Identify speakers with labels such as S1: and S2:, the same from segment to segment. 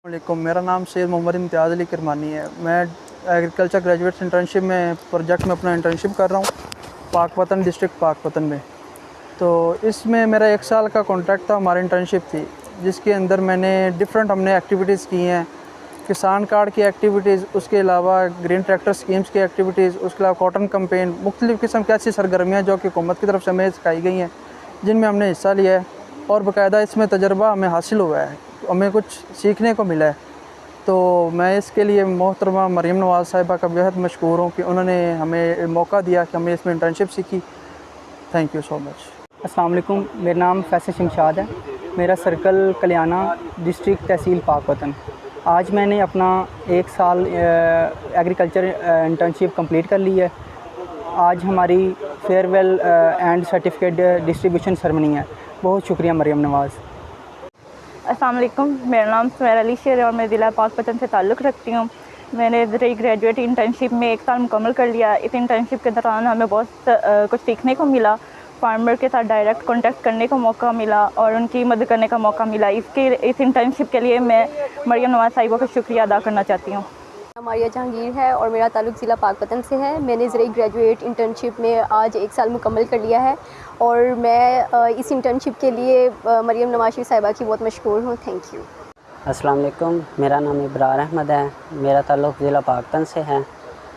S1: वालेकुम, मेरा नाम सैयद मोहम्मद इम्तियाज़ अली किरमानी है। मैं एग्रीकल्चर ग्रेजुएट इंटर्नशिप में प्रोजेक्ट में अपना इंटर्नशिप कर रहा हूँ पाकपतन डिस्ट्रिक्ट पाकपतन में। तो इसमें मेरा 1 साल का कॉन्ट्रैक्ट था, हमारी इंटर्नशिप थी जिसके अंदर हमने एक्टिविटीज़ की हैं। किसान कार्ड की एक्टिविटीज़, उसके अलावा ग्रीन ट्रैक्टर स्कीम्स की एक्टिविटीज़, उसके अलावा कॉटन कैंपेन, मुख्तलिफ़ किस्म की ऐसी सरगर्मियाँ जो कि हुकूमत की तरफ से हमें सिखाई गई हैं, जिनमें हमने हिस्सा लिया है और बाकायदा इसमें तजर्बा हमें हासिल हुआ है, हमें कुछ सीखने को मिला है। तो मैं इसके लिए मोहतरमा मरीम नवाज़ साहिबा का बेहद मशकूर हूँ कि उन्होंने हमें मौका दिया कि हमने इसमें इंटर्नशिप सीखी। Thank you so much.
S2: अस्सलाम वालेकुम, मेरा नाम फैसल शमशाद है। मेरा सर्कल कल्याणा डिस्ट्रिक्ट तहसील पाकपतन। आज मैंने अपना 1 साल एग्रीकल्चर इंटर्नशिप कंप्लीट कर ली है। आज हमारी farewell and certificate distribution ceremony है। बहुत शुक्रिया मरीम नवाज़।
S3: अस्सलाम वालेकुम, मेरा नाम सुमैरा अली शेर है और मैं ज़िला पाकपतन से ताल्लुक़ रखती हूँ। मैंने ग्रेजुएट इंटर्नशिप में 1 साल मुकम्मल कर लिया। इस इंटर्नशिप के दौरान हमें बहुत कुछ सीखने को मिला। फार्मर के साथ डायरेक्ट कॉन्टेक्ट करने का मौका मिला और उनकी मदद करने का मौका मिला। इस इंटर्नशिप के लिए मैं मरियम नवाज़ साहिबा का शुक्रिया अदा करना चाहती हूँ।
S4: मारिया जहांगीर है और मेरा ताल्लुक़ ज़िला पाकपतन से है। मैंने ज़रिए ग्रेजुएट इंटर्नशिप में आज 1 साल मुकम्मल कर लिया है और मैं इस इंटर्नशिप के लिए मरियम नवाज़ साहिबा की बहुत मशकूर हूँ। Thank you.
S5: अस्सलाम वालेकुम, मेरा नाम इब्रार अहमद है। मेरा ताल्लुक़ ज़िला पाकपतन से है।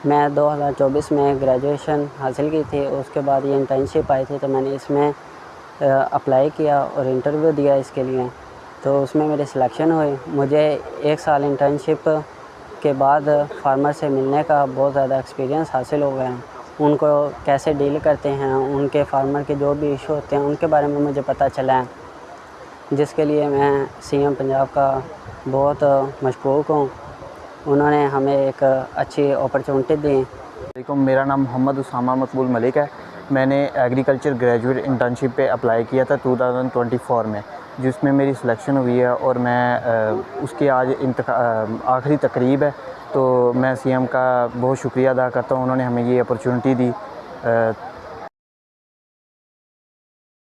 S5: मैं 2024 में ग्रेजुएशन हासिल की थी। उसके बाद ये इंटर्नशिप आई थी तो मैंने इसमें अप्लाई किया और इंटरव्यू दिया इसके लिए, तो उसमें मेरी सिलेक्शन हुई। मुझे 1 साल इंटर्नशिप के बाद फार्मर से मिलने का बहुत ज़्यादा एक्सपीरियंस हासिल हो गया है। उनको कैसे डील करते हैं, उनके फार्मर के जो भी इशू होते हैं उनके बारे में मुझे पता चला है, जिसके लिए मैं सीएम पंजाब का बहुत मशकूक हूँ। उन्होंने हमें एक अच्छी अपॉर्चुनिटी दी।
S6: मेरा नाम मोहम्मद उसामा मकबूल मलिक है। मैंने एग्रीकल्चर ग्रेजुएट इंटर्नशिप पे अप्लाई किया था 2024 में, जिसमें मेरी सिलेक्शन हुई है और मैं उसकी आज आखिरी तकरीब है। तो मैं सीएम का बहुत शुक्रिया अदा करता हूँ, उन्होंने हमें ये अपॉर्चुनिटी दी।